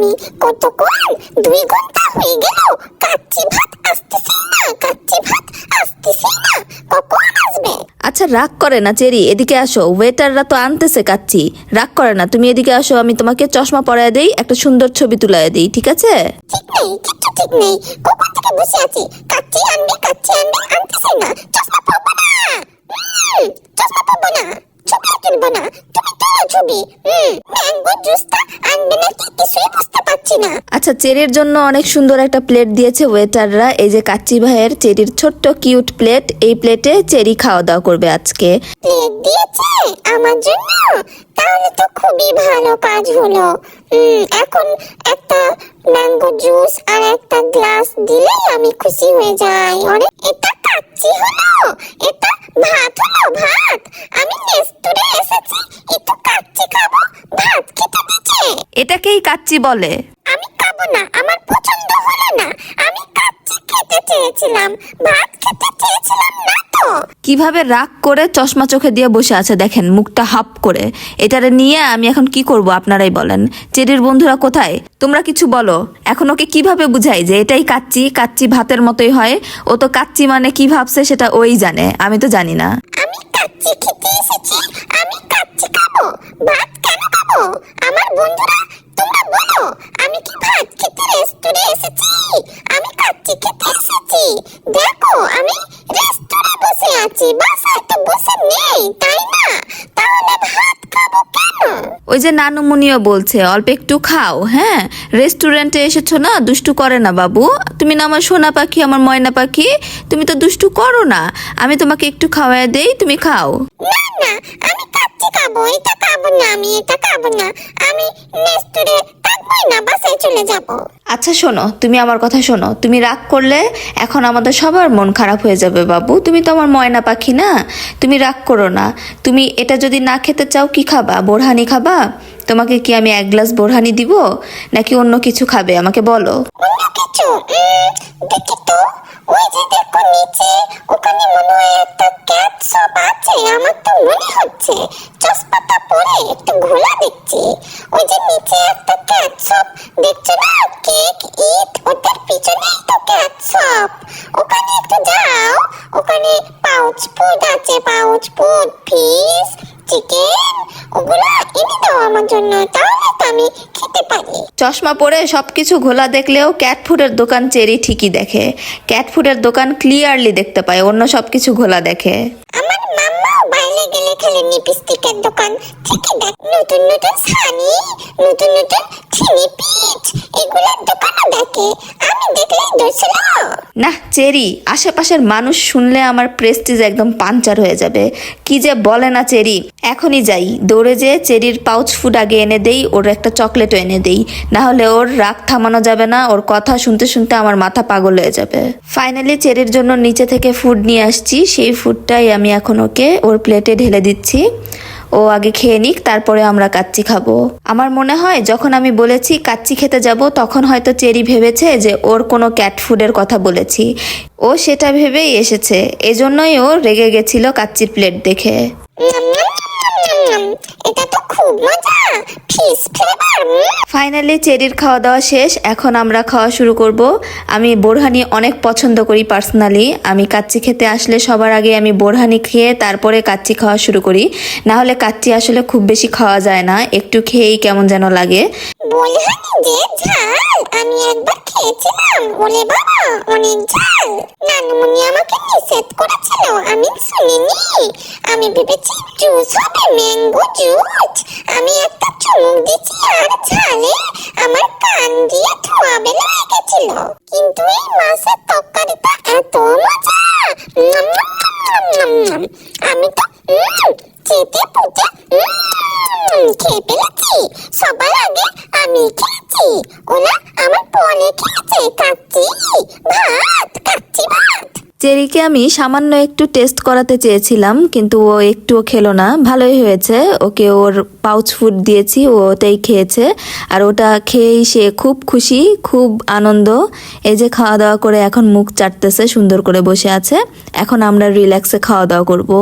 আমি কতক্ষণ 2 ঘন্টা হয়ে গেল কাচ্চি ভাত আসতেছে না, কাচ্চি ভাত আসতেছে না, কখন আসবে? আচ্ছা রাগ করে না চেরি, এদিকে আসো। ওয়েটাররা তো আনতেছে কাচ্চি, রাগ করে না, তুমি এদিকে আসো। আমি তোমাকে চশমা পরায় দেই, একটা সুন্দর ছবি তুলায় দেই, ঠিক আছে? ঠিক নেই, কিচ্ছু ঠিক নেই। কখন থেকে বসে আছি, কাচ্চি আনবে আনতেছে না। চশমা পরবো না, চশমা পরবো না, ছবি কিনবো না। তুমি তোলো ছবি। ম্যাঙ্গো জুসটা আনবে নাকি কিছুই বুঝতে পারছি না। আচ্ছা, চেরির জন্য অনেক সুন্দর একটা প্লেট দিয়েছে ওয়েটাররা। এই যে কাচ্চি ভাইয়ের চেরির ছোট্ট কিউট প্লেট, এই প্লেটে চেরি খাওয়া দাওয়া করবে আজকে। প্লেট দিয়েছে আমার জন্য, তাহলে তো খুবই ভালো কাজ হলো। এখন একটা ম্যাঙ্গো জুস আর একটা গ্লাস দিলেই আমি খুশি হয়ে যাই। এটা কাচ্চি হলো, এটা ভাত হলো, ভাত। আমি রেস্টুরেন্টে এসেছি, একটু কাচ্চি খাবো, ভাত খেতে দিচ্ছে। এটাকেই কাচ্চি বলে? আমি খাবো না, আমার পছন্দ হলো না। আমি কাচ্চি খেতে চেয়েছিলাম, ভাত খেতে চেয়েছিলাম না তো। কিভাবে রাগ করে চশমা চোখে দিয়ে বসে আছে দেখেন, মুখটা হাপ করে। এটারে নিয়ে আমি এখন কি করব আপনারাই বলেন। চেরির বন্ধুরা কোথায়? তোমরা কিছু বলো। এখন ওকে কিভাবে বুঝাই যে এটাই কাচ্চি, কাচ্চি ভাতের মতোই হয়? ও তো কাচ্চি মানে কি ভাবছে সেটা ওই জানে, আমি তো জানি না। আমি কাচ্চি খেতে এসেছি, আমি কাচ্চি খাবো, ভাত কেন খাবো? আমার বন্ধুরা তোমরা বলো, আমি কি ভাত খেতে রেস্টুরেন্টে এসেছি? আমি কাচ্চি খেতে এসেছি। দেখো আমি রেস্টুরেন্টে বসে আছি, বাসায় তো বসে নেই, তাই না? তাহলে ভাত খাবো কেন? ওই যে নানুমুনিও বলছে অল্প একটু খাও। হ্যাঁ, রেস্টুরেন্টে এসেছো না, দুষ্টু করে না বাবু। তুমি না আমার সোনা পাখি, আমার ময়না পাখি, তুমি তো দুষ্টু করো না। আমি তোমাকে একটু খাওয়ায় দেই, তুমি খাও। না না, আমি কাচ্চি খাবো, এটা খাবো না, আমি এটা খাবো না। আমি রেস্টুরেন্টে থাকবোই না, বাসায় চলে যাবো। আচ্ছা শোনো, তুমি আমার কথা শোনো। তুমি রাগ করলে এখন আমাদের সবার মন খারাপ হয়ে যাবে বাবু। তুমি তো আমার ময়না পাখি না, তুমি রাগ করো না। তুমি এটা যদি না খেতে চাও, কি খাবা? বোরহানি খাবা? তোমাকে কি আমি 1 গ্লাস বোরহানি দিব, নাকি অন্য কিছু খাবে? আমাকে বলো। অন্য কিছু? দেখি তো, ওই যে দেখো নিচে, ওখানে মনে হয় একটা ক্যাট শপ আছে। আমার তো মনে হচ্ছে চশমাটা পরে একটু ঘোলা দেখছি। ওই যে নিচে একটা ক্যাট শপ দেখছো না, কেক ইট, ওটার পিছনেই তো ক্যাট শপ। ওখানে একটু যাও, ওখানে পাউচ ফুড আছে, পাউচ ফুড, ফিশ, চিকেন, ওগুলো এনে দাও আমার জন্য, তাহলে তো আমি খেতে পারি। চশমা পরে সবকিছু ঘোলা দেখলেও ক্যাট ফুডের দোকান চেরি ঠিকই দেখে। ক্যাট ফুডের দোকান ক্লিয়ারলি দেখতে পায়, অন্য সবকিছু ঘোলা দেখে। আমার মাম্মাও বাইরে গেলে খেলে লিপস্টিকের দোকান ঠিকই দেখ, নতুন নতুন সানি, নতুন নতুন চিনি পিচ, এগুলোর দোকানও দেখে। আমি দেখলেই দোষলো। না চেরি, আশেপাশের মানুষ শুনলে আমার প্রেস্টিজ একদম পাঞ্চার হয়ে যাবে। কি যে বলে না চেরি। এখনই যাই, দৌড়ে যেয়ে চেরির পাউচ ফুড আগে এনে দেই, ওর একটা চকলেটও এনে দেই, না হলে ওর রাগ থামানো যাবে না। ওর কথা শুনতে শুনতে আমার মাথা পাগল হয়ে যাবে। ফাইনালি চেরির জন্য নিচে থেকে ফুড নিয়ে আসছি, সেই ফুডটাই আমি এখন ওকে ওর প্লেটে ঢেলে দিচ্ছি। ও আগে খেয়ে নিক, তারপরে আমরা কাচ্চি খাবো। আমার মনে হয় যখন আমি বলেছি কাচ্চি খেতে যাব, তখন হয়তো চেরি ভেবেছে যে ওর কোনো ক্যাট ফুডের কথা বলেছি। ও সেটা ভেবেই এসেছে, এজন্যই ও রেগে গেছিল কাচ্চির প্লেট দেখে। এটা তো খুব মজা, ফিশ ফ্লেভার। ফাইনালি চেরির খাওয়া দাওয়া শেষ, এখন আমরা খাওয়া শুরু করব। আমি বোরহানি অনেক পছন্দ করি পার্সোনালি। আমি কাচ্চি খেতে আসলে সবার আগে আমি বোরহানি খেয়ে তারপরে কাচ্চি খাওয়া শুরু করি, না হলে কাচ্চি আসলে খুব বেশি খাওয়া যায় না, একটু খেয়েই কেমন যেন লাগে। বোরহানি যে ঝাল, আমি একবার খেয়েছিলাম, ওরে বাবা অনেক ঝাল। নানুমণি আমাকে নিষেধ করেছিল, আমি শুনিনি। আমি ভেবেছি জুস হবে, ম্যাঙ্গো জুস। আমি একটা চুমুক দিচ্ছি আর ঝালে আমার কান দিয়ে ধোঁয়া বের হয়ে গেছিল। কিন্তু এই মাছের তরকারিটা এত মজা, আমি তো চেটে পুটে খেয়ে ফেলেছি। সবার আগে আমি খেয়েছি, ওরা আমার পরে খেয়েছে। কাচ্চি ভাত, কাচ্চি ভাত। চেরিকে আমি সামান্য একটু টেস্ট করাতে চেয়েছিলাম, কিন্তু ও একটুও খেলো না। ভালোই হয়েছে, ওকে ওর পাউচ ফুড দিয়েছি, ও ওটাই খেয়েছে। আর ওটা খেয়েই সে খুব খুশি, খুব আনন্দ। এই যে খাওয়া দাওয়া করে এখন মুখ চাটতেছে, সুন্দর করে বসে আছে। এখন আমরা রিল্যাক্সে খাওয়া দাওয়া করবো।